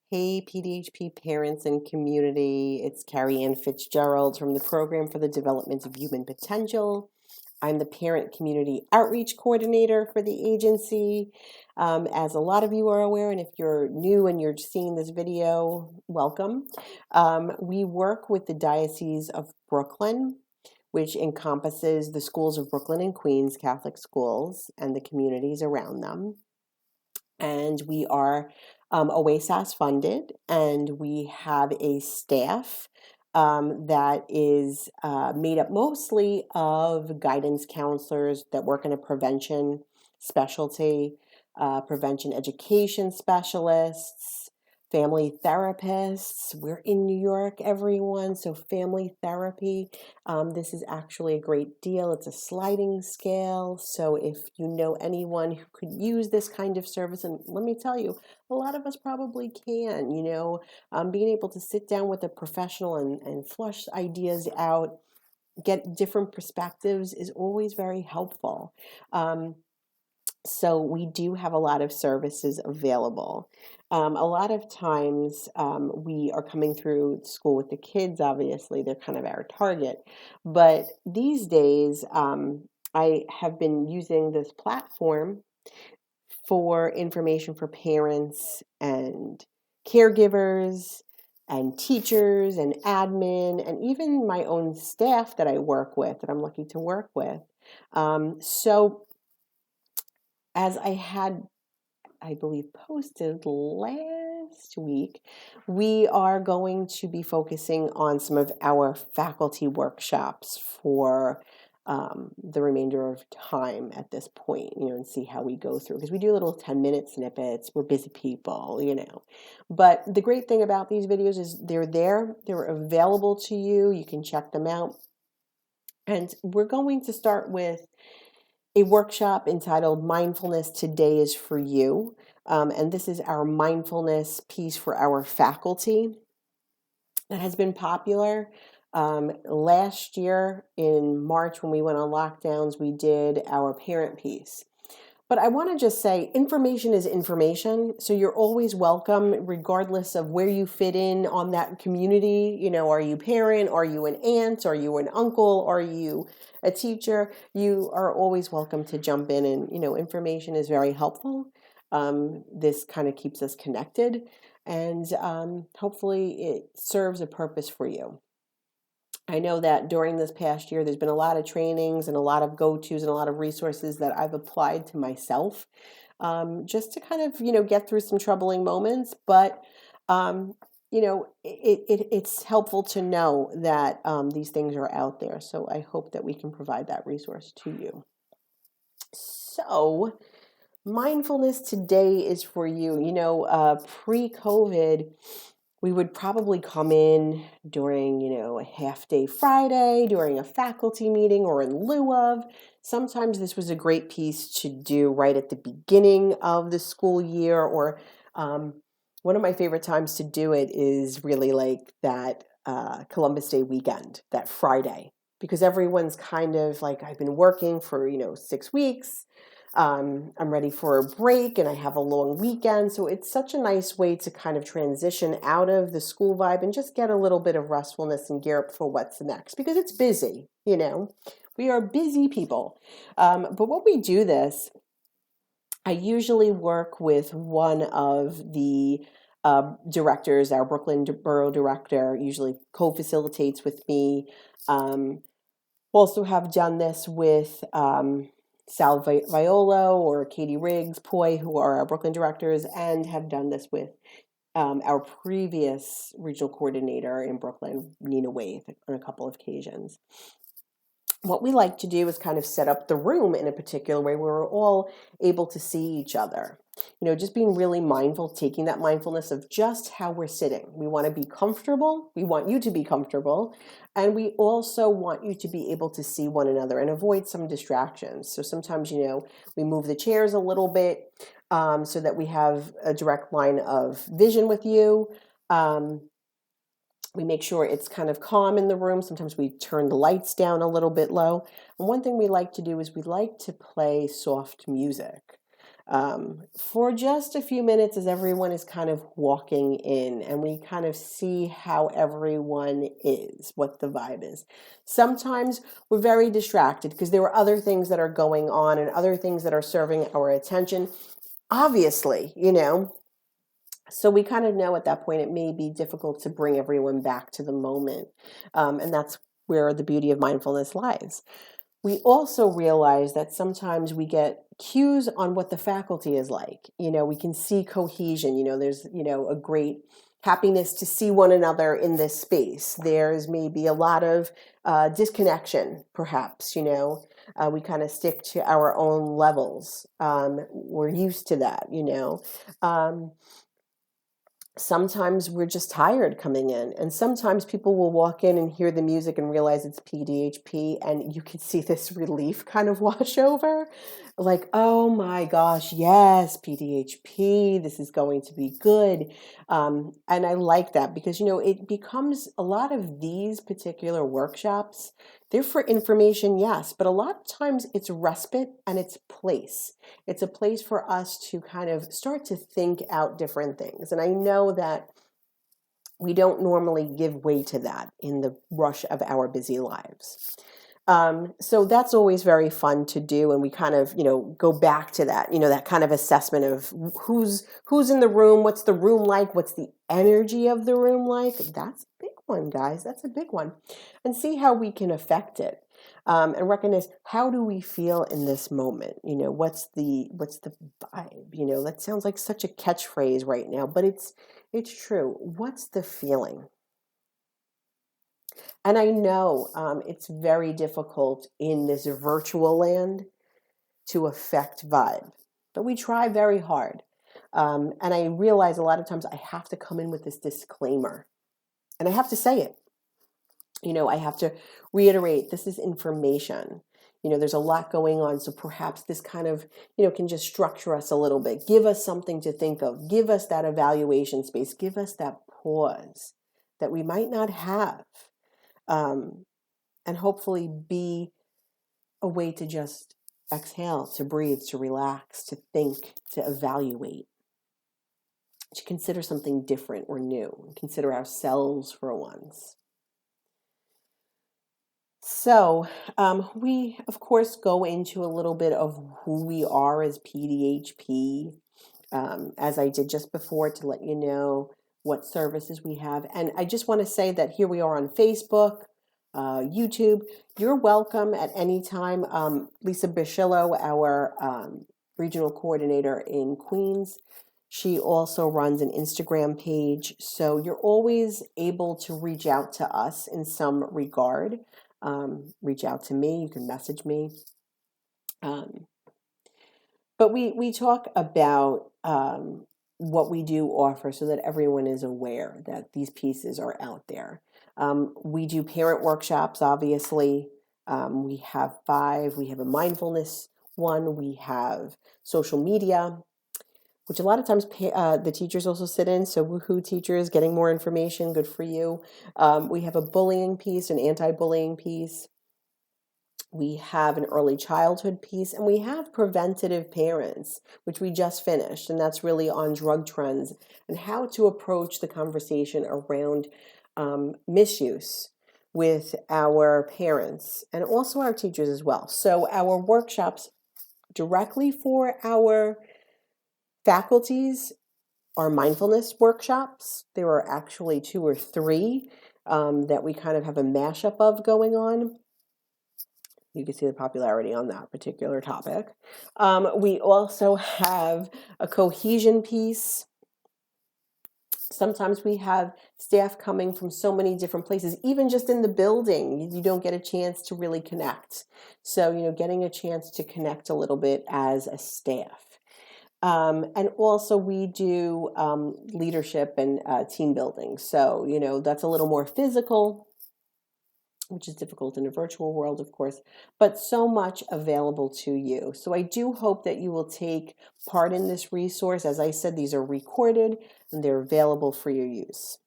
Hey, PDHP parents and community. It's Carrie Ann Fitzgerald from the Program for the Development of Human Potential. I'm the Parent Community Outreach Coordinator for the agency. As a lot of you are aware, and if you're new and you're seeing this video, welcome. We work with the Diocese of Brooklyn, which encompasses the schools of Brooklyn and Queens Catholic schools and the communities around them. And we are OASAS funded, and we have a staff that is made up mostly of guidance counselors that work in a prevention specialty, prevention education specialists, family therapists. We're in New York, everyone, so family therapy. This is actually a great deal. It's a sliding scale. So if you know anyone who could use this kind of service, and let me tell you, a lot of us probably can, being able to sit down with a professional and flush ideas out, get different perspectives is always very helpful. So we do have a lot of services available. A lot of times we are coming through school with the kids, obviously, they're kind of our target. But these days, I have been using this platform for information for parents and caregivers and teachers and admin and even my own staff that I work with, that I'm lucky to work with. So as I had, I believe, posted last week, we are going to be focusing on some of our faculty workshops for the remainder of time at this point, and see how we go through. Because we do little 10-minute snippets. We're busy people. But the great thing about these videos is they're there. They're available to you. You can check them out. And we're going to start with a workshop entitled Mindfulness Today is for You. And this is our mindfulness piece for our faculty that has been popular. Last year in March, when we went on lockdowns, we did our parent piece. But I want to just say information is information. So you're always welcome, regardless of where you fit in on that community. Are you a parent? Are you an aunt? Are you an uncle? Are you a teacher? You are always welcome to jump in, and, information is very helpful. This kind of keeps us connected, and hopefully it serves a purpose for you. I know that during this past year, there's been a lot of trainings and a lot of go-tos and a lot of resources that I've applied to myself, just to kind of, get through some troubling moments. But, it's helpful to know that these things are out there. So I hope that we can provide that resource to you. So mindfulness today is for you. Pre-COVID, we would probably come in during, a half-day Friday, during a faculty meeting, or in lieu of. Sometimes this was a great piece to do right at the beginning of the school year, or one of my favorite times to do it is really like that Columbus Day weekend, that Friday, because everyone's kind of like, I've been working for, 6 weeks. I'm ready for a break and I have a long weekend. So it's such a nice way to kind of transition out of the school vibe and just get a little bit of restfulness and gear up for what's next, because it's busy, we are busy people. But when we do this, I usually work with one of the directors. Our Brooklyn Borough Director usually co-facilitates with me. Also have done this with Sal Viola or Katie Riggs, Poi, who are our Brooklyn directors, and have done this with our previous regional coordinator in Brooklyn, Nina Waith, on a couple of occasions. What we like to do is kind of set up the room in a particular way where we're all able to see each other. Just being really mindful, taking that mindfulness of just how we're sitting. We want to be comfortable. We want you to be comfortable. And we also want you to be able to see one another and avoid some distractions. So sometimes, we move the chairs a little bit so that we have a direct line of vision with you. We make sure it's kind of calm in the room. Sometimes we turn the lights down a little bit low. And one thing we like to do is we like to play soft music. for just a few minutes as everyone is kind of walking in and we kind of see how everyone is, what the vibe is. Sometimes we're very distracted because there are other things that are going on and other things that are serving our attention, obviously, So we kind of know at that point it may be difficult to bring everyone back to the moment. And that's where the beauty of mindfulness lies. We also realize that sometimes we get cues on what the faculty is like. We can see cohesion. There's, a great happiness to see one another in this space. There's maybe a lot of disconnection, perhaps, we kind of stick to our own levels. We're used to that. Um, Sometimes we're just tired coming in, and sometimes people will walk in and hear the music and realize it's PDHP, and you can see this relief kind of wash over, like, oh my gosh, yes, PDHP, this is going to be good. And I like that because it becomes a lot of these particular workshops, they're for information, yes, but a lot of times it's respite and it's place. It's a place for us to kind of start to think out different things. And I know that we don't normally give way to that in the rush of our busy lives. So that's always very fun to do, and we kind of, go back to that, that kind of assessment of who's in the room, what's the room like, what's the energy of the room like. That's a big one, guys. That's a big one, and see how we can affect it, and recognize how do we feel in this moment. What's the vibe. That sounds like such a catchphrase right now, but it's true. What's the feeling? And I know it's very difficult in this virtual land to affect vibe, but we try very hard. And I realize a lot of times I have to come in with this disclaimer, and I have to say it. I have to reiterate this is information. There's a lot going on. So perhaps this kind of, can just structure us a little bit, give us something to think of, give us that evaluation space, give us that pause that we might not have. And hopefully be a way to just exhale, to breathe, to relax, to think, to evaluate, to consider something different or new, consider ourselves for once. So we, of course, go into a little bit of who we are as PDHP, as I did just before, to let you know what services we have. And I just want to say that here we are on Facebook, YouTube. You're welcome at any time. Lisa Bichillo, our regional coordinator in Queens, she also runs an Instagram page. So you're always able to reach out to us in some regard. Reach out to me. You can message me. But we talk about what we do offer so that everyone is aware that these pieces are out there. We do parent workshops, obviously. We have 5. We have a mindfulness one. We have social media, which a lot of times the teachers also sit in. So woohoo, teachers, getting more information, good for you. We have a bullying piece, an anti-bullying piece. We have an early childhood piece, and we have preventative parents, which we just finished, and that's really on drug trends and how to approach the conversation around misuse with our parents and also our teachers as well. So our workshops directly for our faculties are mindfulness workshops. There are actually 2 or 3 that we kind of have a mashup of going on. You can see the popularity on that particular topic. We also have a cohesion piece. Sometimes we have staff coming from so many different places, even just in the building, you don't get a chance to really connect. So, getting a chance to connect a little bit as a staff. And also we do leadership and team building. So, that's a little more physical, which is difficult in a virtual world, of course, but so much available to you. So I do hope that you will take part in this resource. As I said, these are recorded and they're available for your use.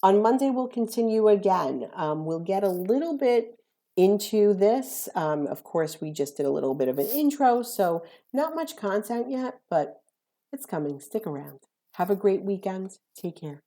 On Monday, we'll continue again. We'll get a little bit into this. Of course, we just did a little bit of an intro, so not much content yet, but it's coming. Stick around. Have a great weekend. Take care.